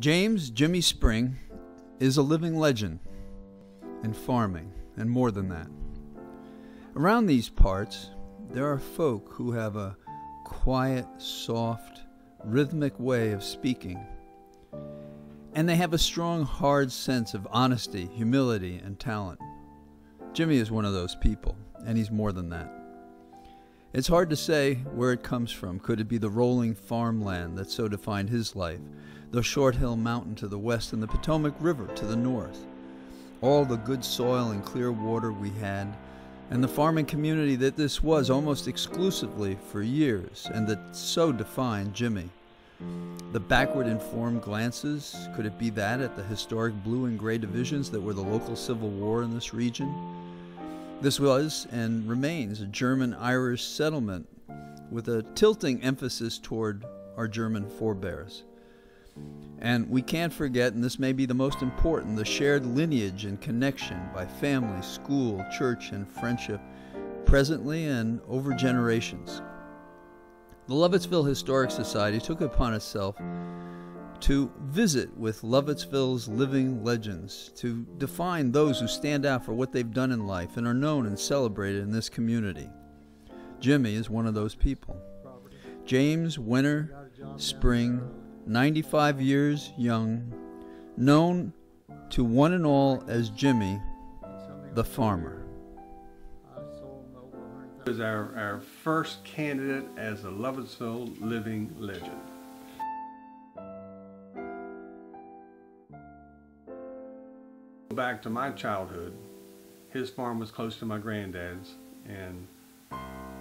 James Jimmy Spring is a living legend in farming, and more than that. Around these parts, there are folk who have a quiet, soft, rhythmic way of speaking, and they have a strong, hard sense of honesty, humility, and talent. Jimmy is one of those people, and he's more than that. It's hard to say where it comes from. Could it be the rolling farmland that so defined his life, the Short Hill Mountain to the west and the Potomac River to the north, all the good soil and clear water we had, and the farming community that this was almost exclusively for years, and that so defined Jimmy? The backward informed glances, could it be that at the historic blue and gray divisions that were the local civil war in this region? This was and remains a German-Irish settlement with a tilting emphasis toward our German forebears. And we can't forget, and this may be the most important, the shared lineage and connection by family, school, church, and friendship, presently and over generations. The Lovettsville Historic Society took it upon itself to visit with Lovettsville's living legends, to define those who stand out for what they've done in life and are known and celebrated in this community. Jimmy is one of those people. James Winter Spring, 95 years young, known to one and all as Jimmy the Farmer. He was our first candidate as a Lovettsville living legend. Back to my childhood, his farm was close to my granddad's, and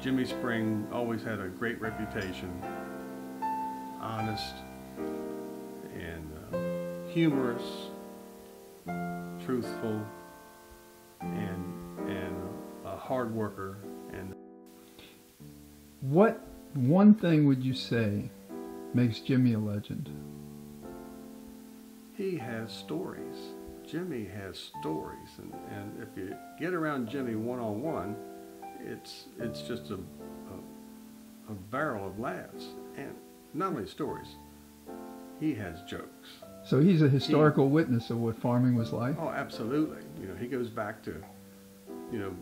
Jimmy Spring always had a great reputation, honest and humorous, truthful, and a hard worker. And what one thing would you say makes Jimmy a legend? He has stories. Jimmy has stories, and if you get around Jimmy one-on-one, it's just a barrel of laughs, and not only stories, he has jokes. So he's a historical witness of what farming was like? Oh, absolutely. You know, he goes back to, you know,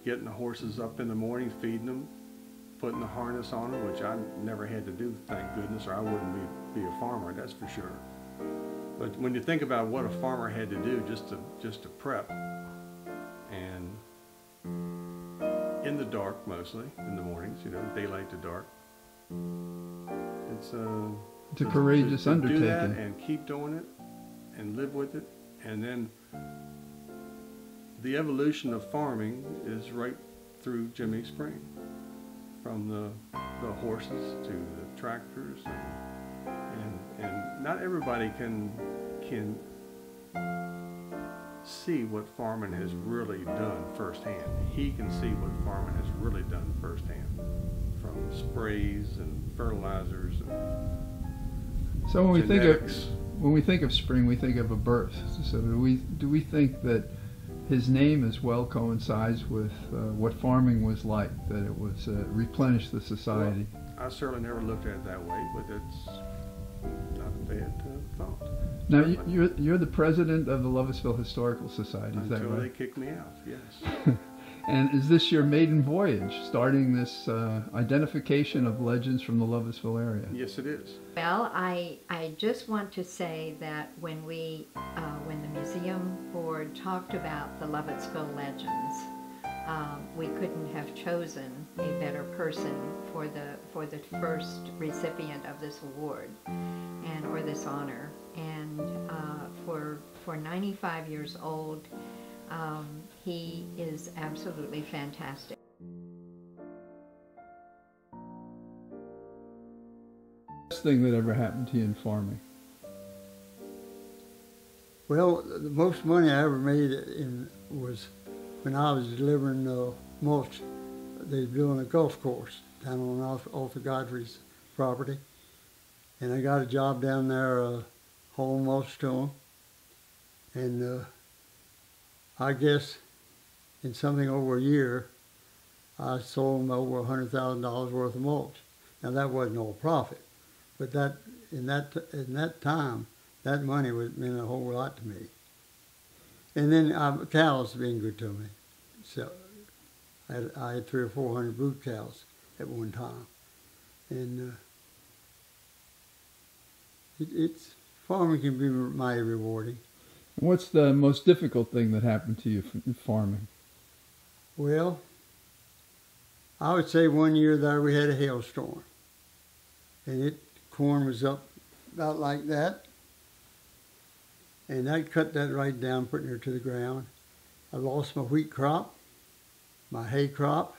getting the horses up in the morning, feeding them, putting the harness on them, which I never had to do, thank goodness, or I wouldn't be a farmer, that's for sure. But when you think about what a farmer had to do just to prep, and in the dark mostly, in the mornings, you know, daylight to dark, it's a courageous undertaking. Do that and keep doing it and live with it, and then the evolution of farming is right through Jimmy Spring, from the horses to the tractors. And not everybody can see what farming has really done firsthand. He can see what farming has really done firsthand, from sprays and fertilizers and so when genetics. we think of Spring, we think of a birth. So do we think that his name as well coincides with what farming was like, that it was replenished the society? Well, I certainly never looked at it that way, but it's not a bad thought. Now, you're the president of the Lovettsville Historical Society, is that right? Until they kicked me out, yes. And is this your maiden voyage, starting this identification of legends from the Lovettsville area? Yes, it is. Well, I just want to say that when the museum board talked about the Lovettsville legends, we couldn't have chosen a better person for the first recipient of this award or this honor. And for 95 years old, he is absolutely fantastic. Best thing that ever happened to you in farming? Well, the most money I ever made was when I was delivering mulch. They were doing a golf course down on off of Godfrey's property, and I got a job down there hauling mulch to them, and I guess in something over a year, I sold them over $100,000 worth of mulch. Now that wasn't all profit, but in that time, that money meant a whole lot to me. And then cows been good to me. So I had 300 or 400 brood cows at one time. And farming can be mighty rewarding. What's the most difficult thing that happened to you in farming? Well, I would say one year there we had a hailstorm. And corn was up about like that. And I cut that right down, putting her to the ground. I lost my wheat crop, my hay crop,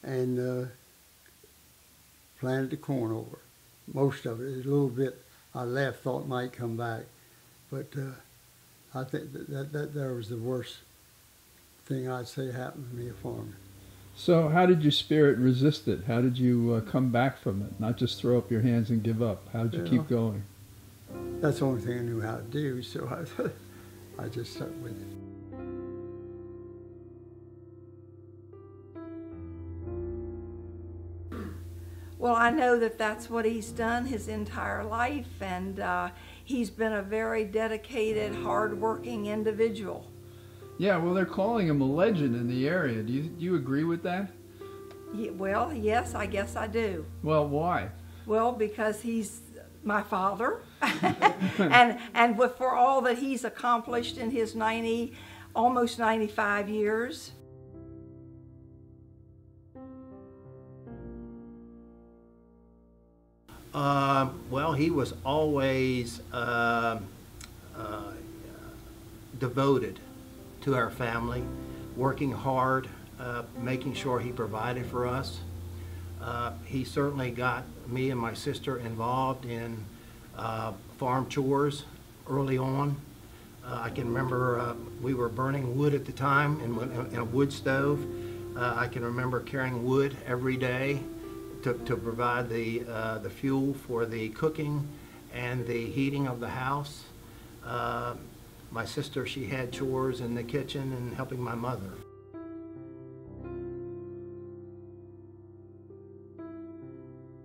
and planted the corn over. Most of it, a little bit I left, thought might come back. But I think that there was the worst thing I'd say happened to me, a farmer. So how did your spirit resist it? How did you come back from it? Not just throw up your hands and give up. How did you keep going? That's the only thing I knew how to do, so I just stuck with it. Well, I know that that's what he's done his entire life, and he's been a very dedicated, hard-working individual. Yeah, well, they're calling him a legend in the area. Do you agree with that? Well, yes, I guess I do. Well, why? Well, because he's my father, and for all that he's accomplished in his almost 95 years. Well, he was always devoted to our family, working hard, making sure he provided for us. He certainly got me and my sister involved in farm chores early on. I can remember we were burning wood at the time in a wood stove. I can remember carrying wood every day to provide the fuel for the cooking and the heating of the house. My sister, she had chores in the kitchen and helping my mother.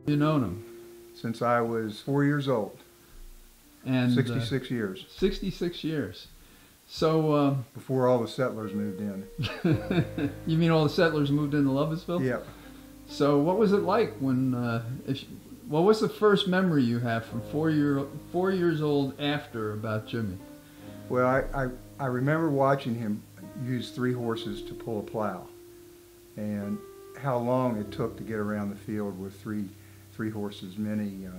You known him? Since I was 4 years old. And 66 years. 66 years. So before all the settlers moved in. You mean all the settlers moved into Lovettsville? Yep. So what was it like when? What was the first memory you have from 4 years old after about Jimmy? Well, I remember watching him use 3 horses to pull a plow, and how long it took to get around the field with three horses, Minnie,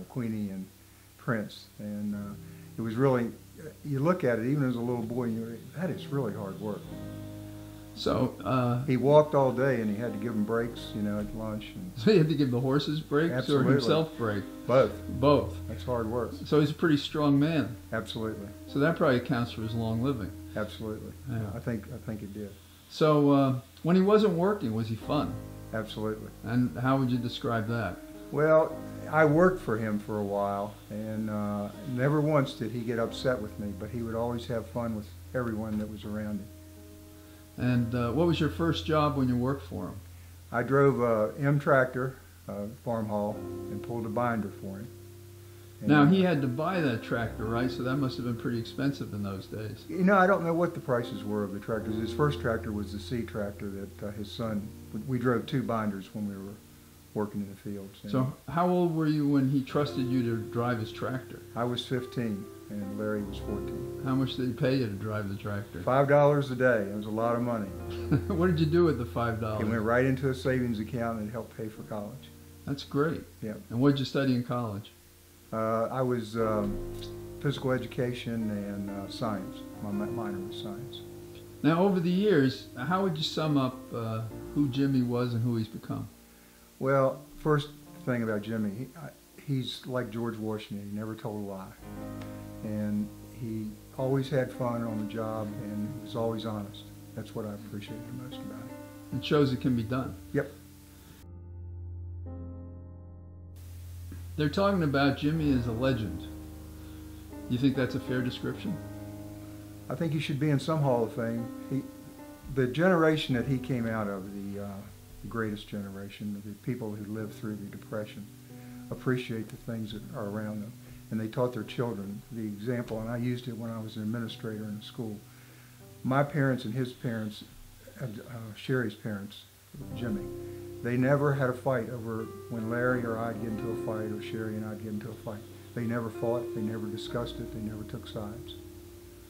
Queenie, and Prince, and it was really. You look at it, even as a little boy, and you're that is really hard work. So he walked all day, and he had to give them breaks, at lunch. And so he had to give the horses breaks absolutely. Or himself break? Both. Both. That's hard work. So he's a pretty strong man. Absolutely. So that probably accounts for his long living. Absolutely. Yeah. I think it did. So when he wasn't working, was he fun? Absolutely. And how would you describe that? Well, I worked for him for a while, and never once did he get upset with me, but he would always have fun with everyone that was around him. And what was your first job when you worked for him? I drove a M tractor, farm haul, and pulled a binder for him. And now, he had to buy that tractor, right? So that must have been pretty expensive in those days. I don't know what the prices were of the tractors. His first tractor was the C tractor that his son, we drove 2 binders when we were working in the fields. So how old were you when he trusted you to drive his tractor? I was 15 and Larry was 14. How much did he pay you to drive the tractor? $5 a day. It was a lot of money. What did you do with the $5? It went right into a savings account and it helped pay for college. That's great. Yeah. And what did you study in college? I was physical education and science. My minor was science. Now, over the years, how would you sum up who Jimmy was and who he's become? Well, first thing about Jimmy, he's like George Washington. He never told a lie. And he always had fun on the job and he was always honest. That's what I appreciated the most about him. It shows it can be done. Yep. They're talking about Jimmy as a legend. You think that's a fair description? I think he should be in some Hall of Fame. The generation that he came out of, the greatest generation, the people who lived through the Depression, appreciate the things that are around them. and they taught their children the example, and I used it when I was an administrator in the school. My parents and his parents, Sherry's parents, Jimmy, they never had a fight over when Larry or I'd get into a fight or Sherry and I'd get into a fight. They never fought, they never discussed it, they never took sides.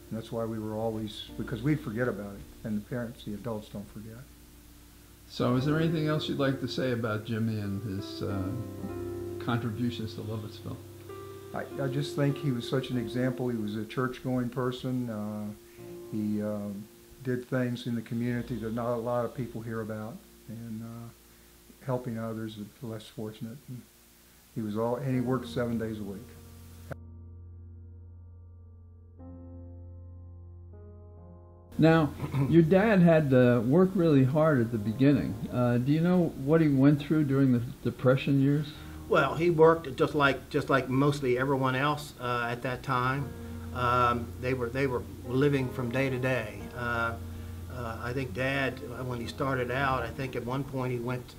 And that's why we were always, because we'd forget about it, and the parents, the adults, don't forget. So is there anything else you'd like to say about Jimmy and his contributions to Lovettsville? I just think he was such an example. He was a church-going person. He did things in the community that not a lot of people hear about, and helping others, the less fortunate. And he worked 7 days a week. Now, your dad had to work really hard at the beginning. Do you know what he went through during the Depression years? Well, he worked just like mostly everyone else at that time. They were living from day to day. I think Dad, when he started out, I think at one point he went,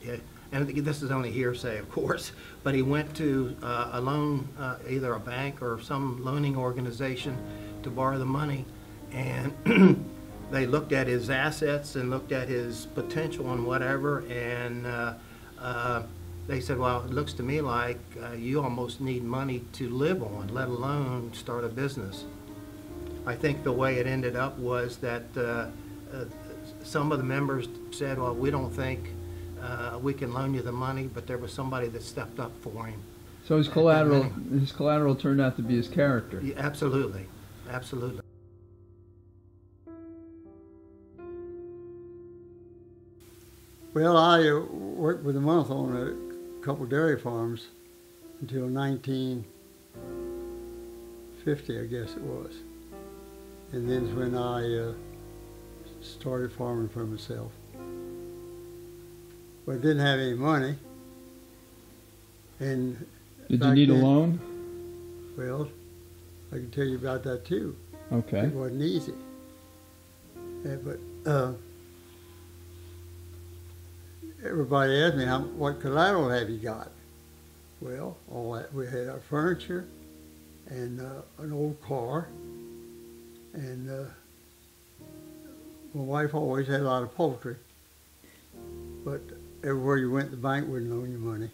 and this is only hearsay, of course, but he went to a loan, either a bank or some loaning organization to borrow the money, and they looked at his assets and looked at his potential and whatever, and they said, well, it looks to me like you almost need money to live on, let alone start a business. I think the way it ended up was that some of the members said, well, we don't think we can loan you the money, but there was somebody that stepped up for him. So his collateral turned out to be his character. Yeah, absolutely, absolutely. Well, I worked with a month on a couple dairy farms until 1950, I guess it was. And then when I started farming for myself. But I didn't have any money. And did you need a loan? Well, I can tell you about that too. Okay. It wasn't easy. But everybody asked me, what collateral have you got? Well, we had our furniture and an old car, and my wife always had a lot of poultry. But everywhere you went, the bank wouldn't loan you money.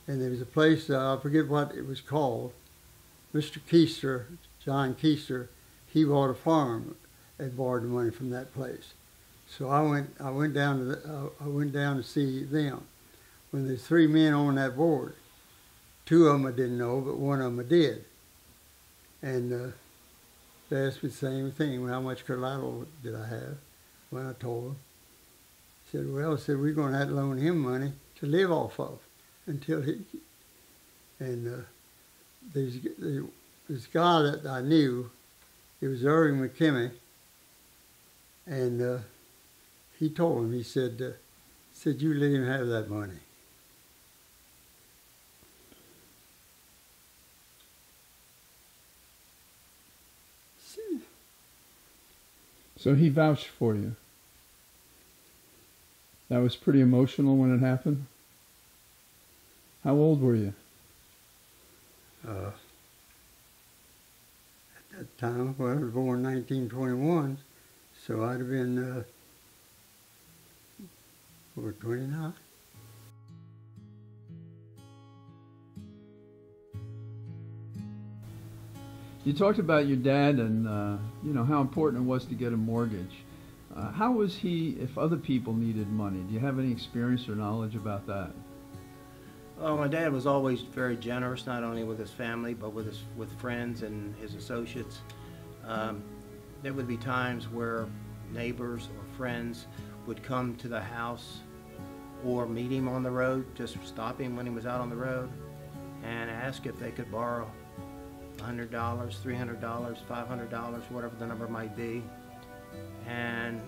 And there was a place, I forget what it was called, Mr. Keister, John Keister, he bought a farm and borrowed the money from that place. So I went down to see them. When there's 3 men on that board, 2 of them I didn't know, but 1 of them I did. And they asked me the same thing, how much collateral did I have? When I told them, I said, well, we're going to have to loan him money to live off of until he. And this guy that I knew, it was Irving McKimmey, and he told him, he said, you let him have that money. So he vouched for you. That was pretty emotional when it happened. How old were you? At that time, well, I was born in 1921, so I'd have been over 29. You talked about your dad and how important it was to get a mortgage. How was he if other people needed money? Do you have any experience or knowledge about that? Well, my dad was always very generous, not only with his family, but with friends and his associates. There would be times where neighbors or friends would come to the house or meet him on the road, just stop him when he was out on the road, and ask if they could borrow $100, $300, $500, whatever the number might be. And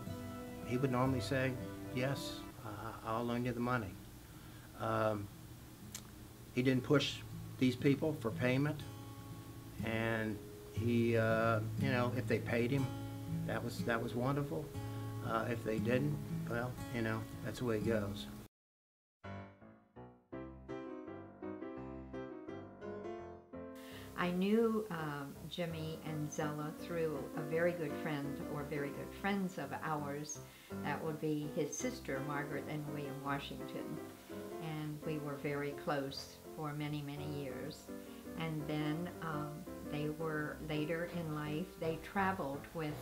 he would normally say, yes, I'll loan you the money. He didn't push these people for payment, and he, if they paid him, that was wonderful. If they didn't, well, that's the way it goes. I knew Jimmy and Zella through a very good friend, or very good friends of ours. That would be his sister, Margaret and William Washington. And we were very close for many, many years. And then they were, later in life, they traveled with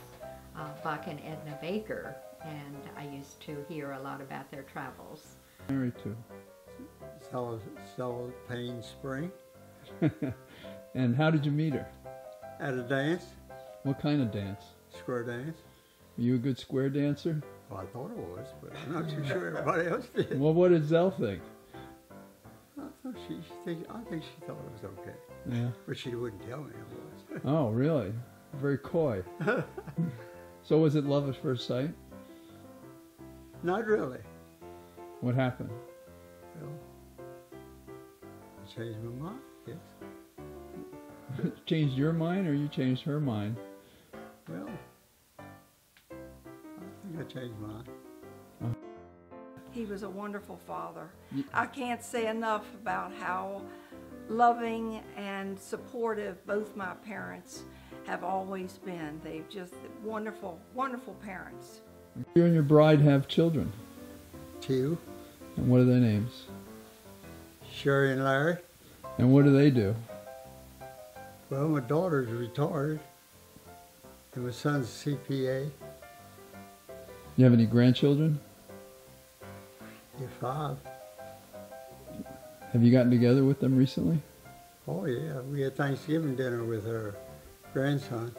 Buck and Edna Baker, and I used to hear a lot about their travels. Married to. Stella Payne Spring And how did you meet her? at a dance, What kind of dance? square dance. Were you a good square dancer? Well, I thought it was, but I'm not too sure everybody else did. Well, what did Zell think? I think she thought it was okay, Yeah. but she wouldn't tell me it was. Oh, really? Very coy. So was it love at first sight? Not really. What happened? Well, I changed my mind, yes. Changed your mind, or you changed her mind? Well, I think I changed mine. He was a wonderful father. I can't say enough about how loving and supportive both my parents have always been. They've just wonderful, wonderful parents. You and your bride have children. 2, And what are their names? Sherry and Larry. And what do they do? Well, my daughter's retired, and my son's CPA. You have any grandchildren? You're 5. Have you gotten together with them recently? Oh yeah, we had Thanksgiving dinner with her grandson.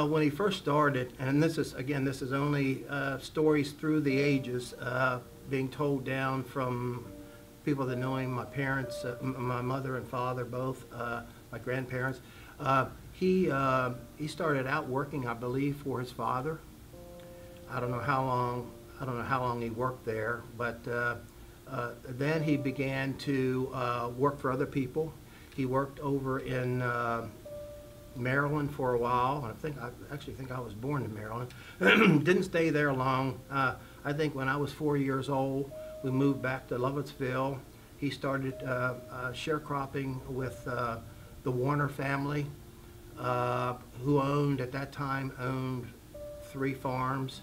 When he first started, and this is only stories through the ages, being told down from people that know him, my parents, my mother and father both, my grandparents. He started out working, I believe, for his father. I don't know how long he worked there, but then he began to work for other people. He worked over in Maryland for a while. I actually think I was born in Maryland. Didn't stay there long. I think when I was 4 years old, we moved back to Lovettsville. He started sharecropping with the Warner family, who at that time owned 3 farms.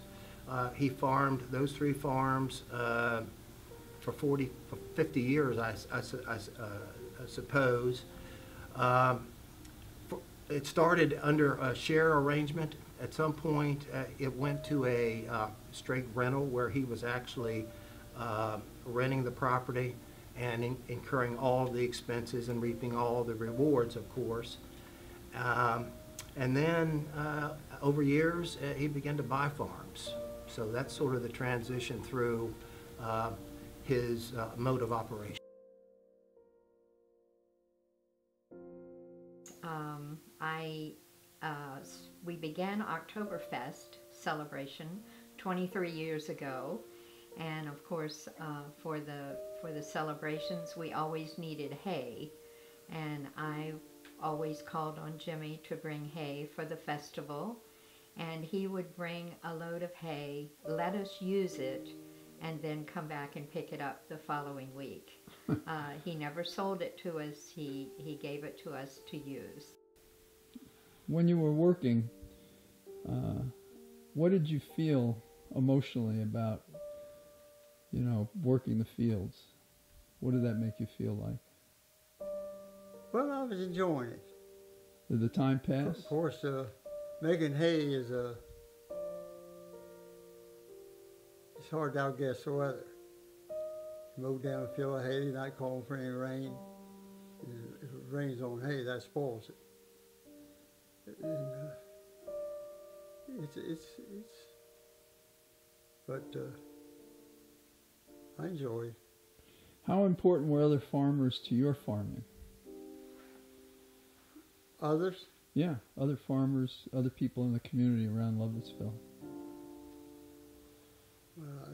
He farmed those 3 farms for 50 years, I suppose. It started under a share arrangement. At some point, it went to a straight rental where he was actually renting the property and incurring all of the expenses and reaping all the rewards, of course. And then over years, he began to buy farms. So that's sort of the transition through his mode of operation. We began Oktoberfest celebration 23 years ago, and of course for the celebrations we always needed hay, and I always called on Jimmy to bring hay for the festival, and he would bring a load of hay, let us use it, and then come back and pick it up the following week. He never sold it to us, he gave it to us to use. When you were working, what did you feel emotionally about, working the fields? What did that make you feel like? Well, I was enjoying it. Did the time pass? Of course, making hay is it's hard to outguess the weather. You mow down a field of hay, not calling for any rain. If it rains on hay, that spoils it. And but I enjoy it. How important were other farmers to your farming? Others? Yeah, other farmers, other people in the community around Lovettsville. Well,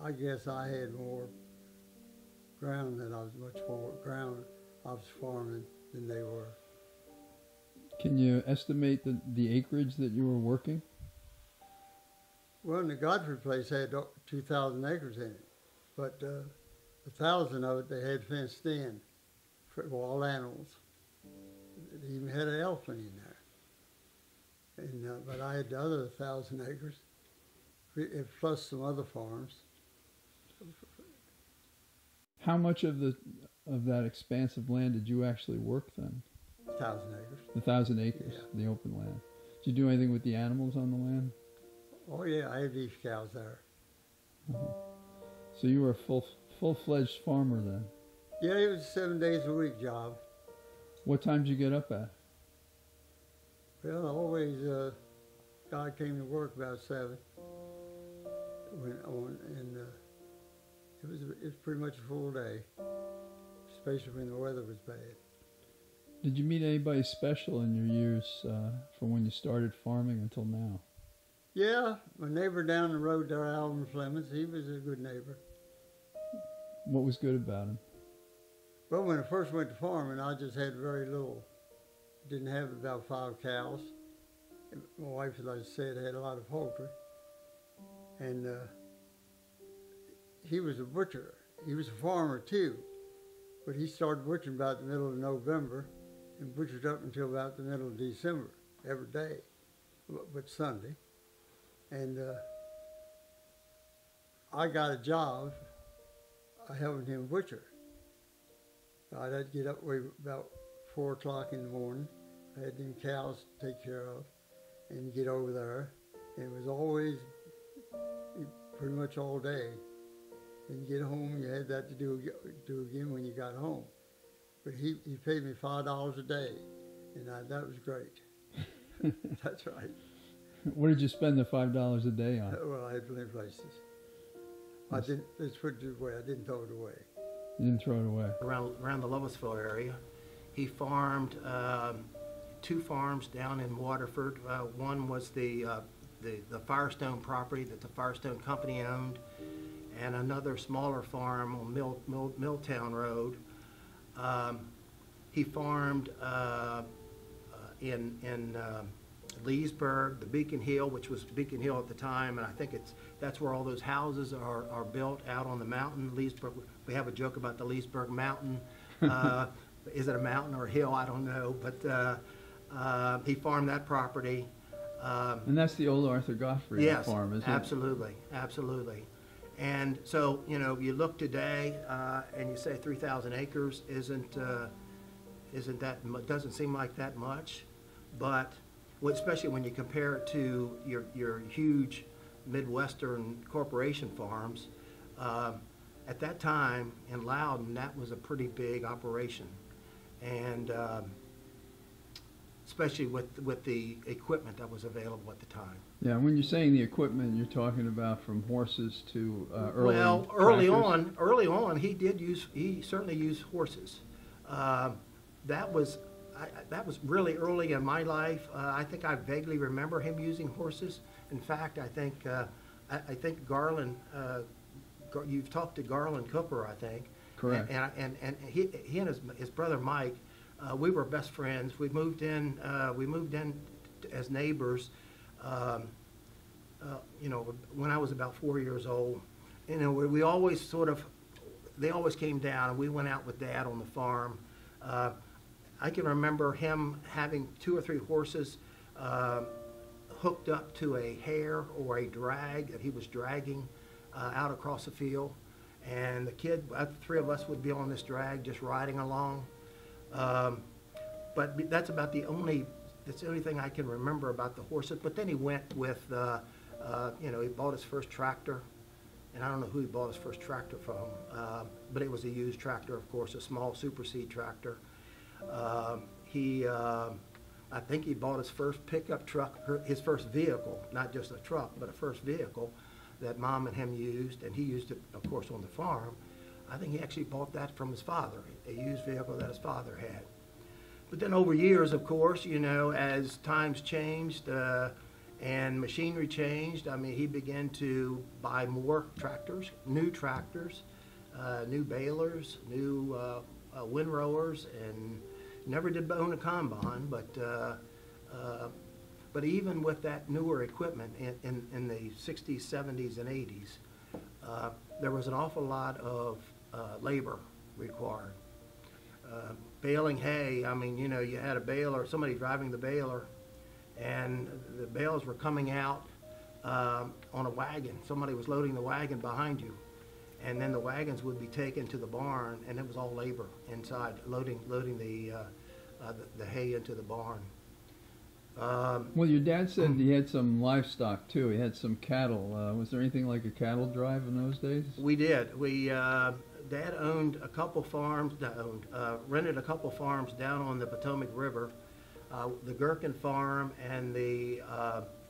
I guess I had more ground I was farming than they were. Can you estimate the acreage that you were working? Well, the Godfrey place had 2,000 acres in it, but 1,000 of it they had fenced in for wild animals. They even had an elephant in there. And but I had the other 1,000 acres, plus some other farms. How much of that expansive land did you actually work then? 1,000 acres. 1,000 acres, Yeah. the open land. Did you do anything with the animals on the land? Oh yeah, I had beef cows there. So you were a full-fledged farmer then. Yeah, it was a 7 days a week job. What time did you get up at? Well, always God came to work about 7. It was pretty much a full day, especially when the weather was bad. Did you meet anybody special in your years from when you started farming until now? Yeah, my neighbor down the road there, Alvin Flemings, he was a good neighbor. What was good about him? Well, when I first went to farming, I just had very little. Didn't have about 5 cows. And my wife, as I said, had a lot of poultry. And he was a butcher. He was a farmer too, but he started butchering about the middle of November and butchered up until about the middle of December every day, but Sunday. And I got a job helping him butcher. I'd have to get up about 4 o'clock in the morning. I had them cows to take care of and get over there. And it was always pretty much all day. And you get home, you had that to do again when you got home. But he paid me $5 a day, and that was great. That's right. What did you spend the $5 a day on? Well, I had plenty of places. I didn't, let's put it away, I didn't throw it away. You didn't throw it away? Around the Lovettsville area. He farmed 2 farms down in Waterford. One was the Firestone property that the Firestone Company owned, and another smaller farm on Milltown Road. He farmed in Leesburg, the Beacon Hill, which was Beacon Hill at the time, and I think that's where all those houses are built out on the mountain. Leesburg. We have a joke about the Leesburg Mountain. Is it a mountain or a hill? I don't know, but he farmed that property. And that's the old Arthur Godfrey farm, isn't it? Absolutely, absolutely. And so, you know, you look today and you say 3,000 acres doesn't seem like that much, but especially when you compare it to your huge Midwestern corporation farms, at that time in Loudon, that was a pretty big operation, and especially with the equipment that was available at the time. Yeah, when you're saying the equipment, you're talking about from horses to early tractors? Early on, he certainly used horses. That was really early in my life. I think I vaguely remember him using horses. In fact, I think Garland. You've talked to Garland Cooper, I think. Correct. And he and his brother Mike, we were best friends. We moved in as neighbors. You know, when I was about 4 years old. You know, we always they always came down, and we went out with Dad on the farm. I can remember him having 2 or 3 horses hooked up to a hare or a drag that he was dragging out across the field, and the 3 of us would be on this drag just riding along. But that's about the only thing I can remember about the horses. But then he went with, you know, he bought his first tractor, and I don't know who he bought his first tractor from, but it was a used tractor, of course, a small Super Seed tractor. I think he bought his first pickup truck, his first vehicle, not just a truck, but a first vehicle that Mom and him used, and he used it, of course, on the farm. I think he actually bought that from his father, a used vehicle that his father had. But then over years, of course, you know, as times changed and machinery changed, I mean, he began to buy more tractors, new balers, new windrowers, and Never did own a combine, but even with that newer equipment in the 60s, 70s, and 80s, there was an awful lot of labor required. Baling hay, I mean, you know, you had a baler, somebody driving the baler, and the bales were coming out on a wagon. Somebody was loading the wagon behind you, and then the wagons would be taken to the barn, and it was all labor inside, loading the hay into the barn. Well, your dad said he had some livestock too. He had some cattle. Was there anything like a cattle drive in those days? We did. Dad owned a couple farms. Rented a couple farms down on the Potomac River, the Gherkin Farm and the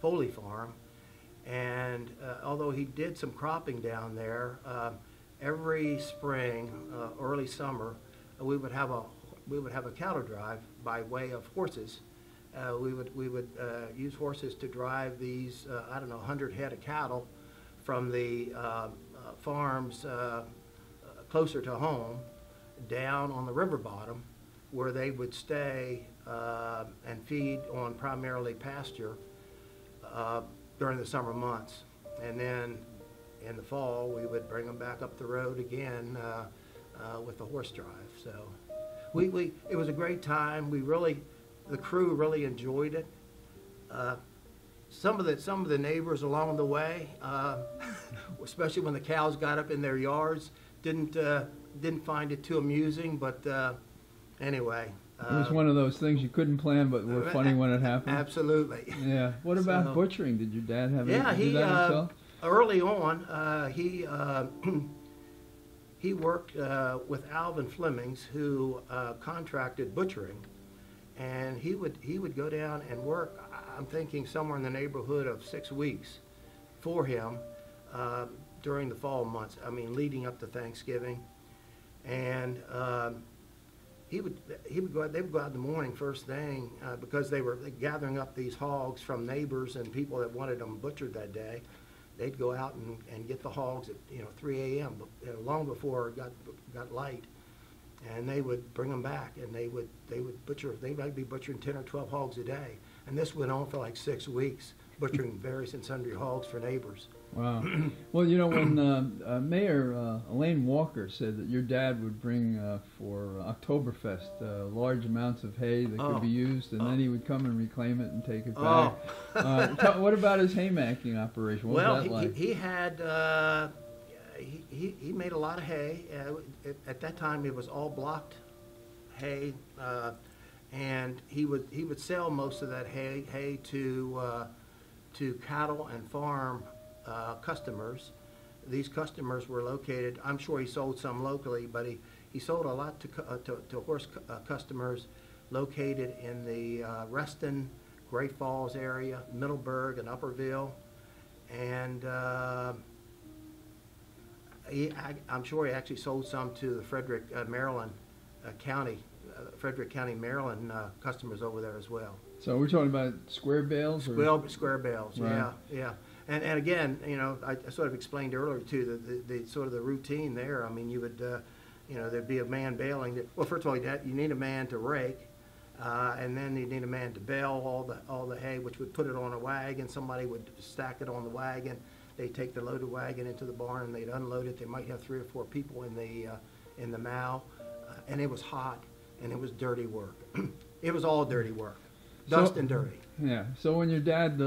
Foley Farm. And although he did some cropping down there, every spring, early summer, we would have a cattle drive by way of horses. We would use horses to drive these, I don't know, 100 head of cattle from the farms closer to home down on the river bottom, where they would stay and feed on primarily pasture during the summer months. And then in the fall, we would bring them back up the road again with the horse drive. So it was a great time. The crew really enjoyed it. Some of the neighbors along the way, especially when the cows got up in their yards, didn't find it too amusing. But anyway, it was one of those things you couldn't plan, but were funny when it happened. Absolutely. Yeah. What about butchering? Did your dad have any? Yeah, himself? Early on, he worked with Alvin Flemings, who contracted butchering. And he would go down and work, I'm thinking somewhere in the neighborhood of 6 weeks for him during the fall months, I mean leading up to Thanksgiving. And they would go out in the morning first thing because they were gathering up these hogs from neighbors and people that wanted them butchered that day. They'd go out and get the hogs at 3 a.m., long before it got light. And they would bring them back, and they would butcher. They might be butchering 10 or 12 hogs a day, and this went on for like 6 weeks, butchering various and sundry hogs for neighbors. Wow. Well, you know, when Mayor Elaine Walker said that your dad would bring for Oktoberfest large amounts of hay that could be used, and then he would come and reclaim it and take it back. What about his haymacking operation? What was that like? He had. He made a lot of hay. At that time, it was all blocked hay, and he would sell most of that hay to cattle and farm customers. These customers were located. I'm sure he sold some locally, but he sold a lot to horse customers located in the Reston, Great Falls area, Middleburg, and Upperville, and. I'm sure he actually sold some to the Frederick, Maryland County, Maryland customers over there as well. So we're talking about square bales? Square bales, right. Yeah. And again, I sort of explained earlier too the sort of the routine there. I mean, you would, there'd be a man baling. Well, first of all, you need a man to rake, and then you need a man to bale all the hay, which would put it on a wagon. Somebody would stack it on the wagon. They'd take the loaded wagon into the barn and they'd unload it. They might have 3 or 4 people in the mow, and it was hot and it was dirty work. It was all dirty work, dust and dirty. Yeah. So when your dad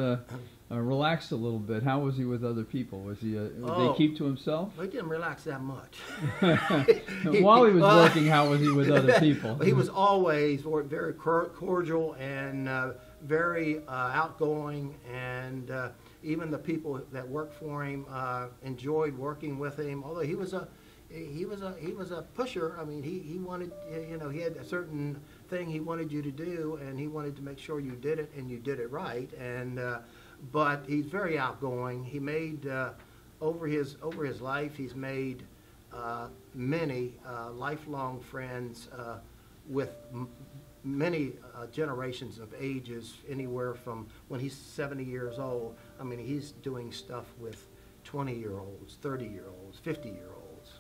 relaxed a little bit, how was he with other people? Was he? Did he keep to himself? Well, he didn't relax that much. While he was working, how was he with other people? He was always very cordial and very outgoing, and even the people that worked for him enjoyed working with him. Although he was a pusher. I mean, he wanted, he had a certain thing he wanted you to do, and he wanted to make sure you did it and you did it right. And but he's very outgoing. He made over his life, he's made many lifelong friends with many generations of ages, anywhere from when he's 70 years old. I mean, he's doing stuff with 20-year-olds, 30-year-olds, 50-year-olds.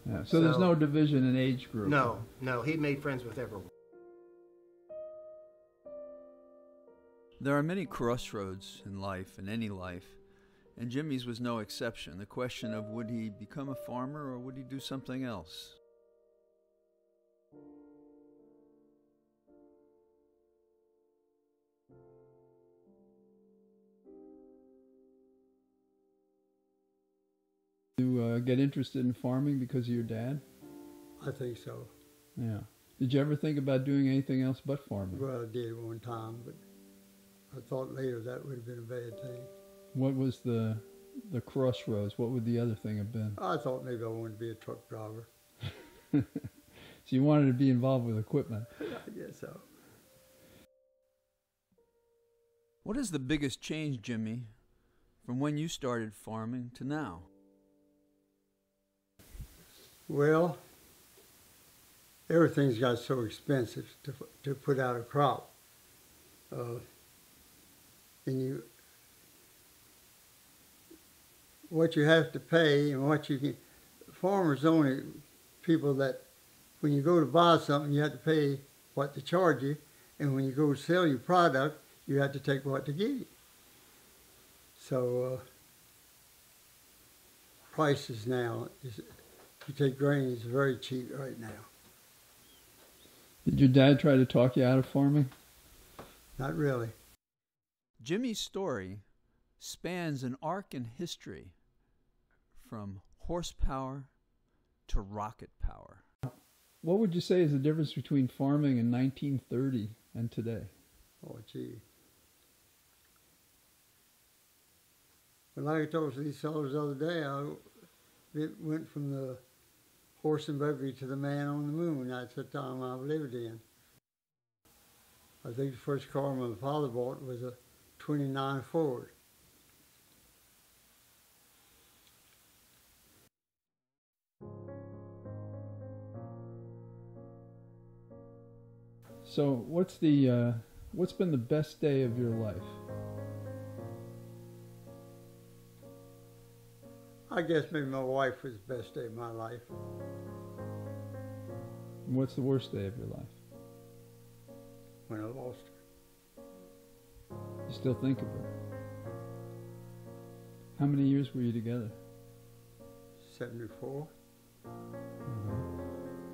Yeah, so there's no division in age group. No, he made friends with everyone. There are many crossroads in life, in any life, and Jimmy's was no exception. The question of would he become a farmer or would he do something else? You get interested in farming because of your dad? I think so. Yeah. Did you ever think about doing anything else but farming? Well, I did one time, but I thought later that would have been a bad thing. What was the crossroads? What would the other thing have been? I thought maybe I wanted to be a truck driver. So you wanted to be involved with equipment? I guess so. What is the biggest change, Jimmy, from when you started farming to now? Well, everything's got so expensive to put out a crop. And what you have to pay and what you can, farmers only people that when you go to buy something, you have to pay what they charge you, and when you go to sell your product, you have to take what they give you. So prices now, if you take grain, it's very cheap right now. Did your dad try to talk you out of farming? Not really. Jimmy's story spans an arc in history from horsepower to rocket power. What would you say is the difference between farming in 1930 and today? Oh, gee. Well, like I told these fellows the other day, it went from the horse and buggy to the man on the moon. That's the time I've lived in. I think the first car my father bought was a 29 Ford. So what's been the best day of your life? I guess maybe my wife was the best day of my life. And what's the worst day of your life? When I lost her. You still think of her? How many years were you together? 74.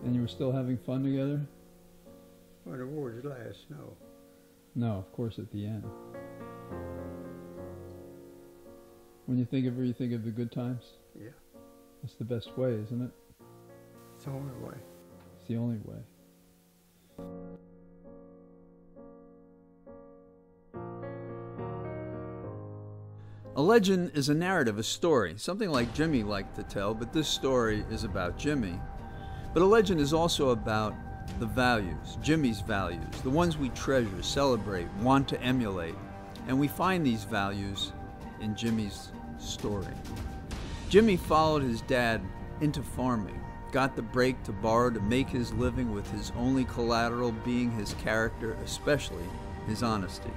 And you were still having fun together? When the wars last, no. No, of course at the end. When you think of her, you think of the good times? Yeah. That's the best way, isn't it? It's the only way. It's the only way. A legend is a narrative, a story, something like Jimmy liked to tell, but this story is about Jimmy. But a legend is also about the values, Jimmy's values, the ones we treasure, celebrate, want to emulate. And we find these values in Jimmy's story. Jimmy followed his dad into farming, got the break to borrow to make his living with his only collateral being his character, especially his honesty.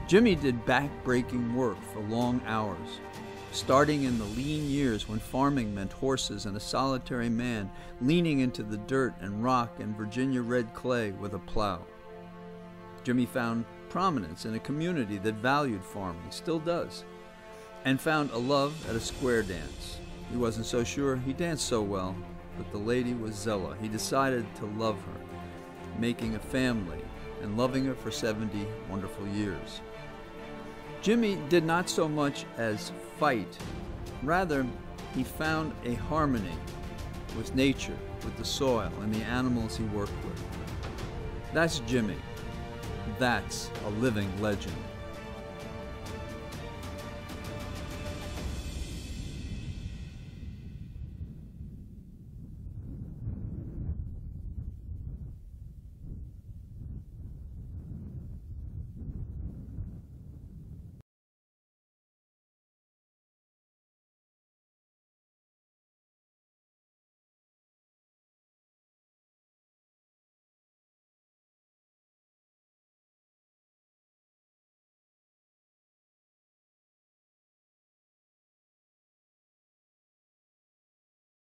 Jimmy did back-breaking work for long hours, starting in the lean years when farming meant horses and a solitary man leaning into the dirt and rock and Virginia red clay with a plow. Jimmy found prominence in a community that valued farming, still does, and found a love at a square dance. He wasn't so sure he danced so well, but the lady was Zella. He decided to love her, making a family and loving her for 70 wonderful years. Jimmy did not so much as fight. Rather, he found a harmony with nature, with the soil, and the animals he worked with. That's Jimmy. That's a living legend.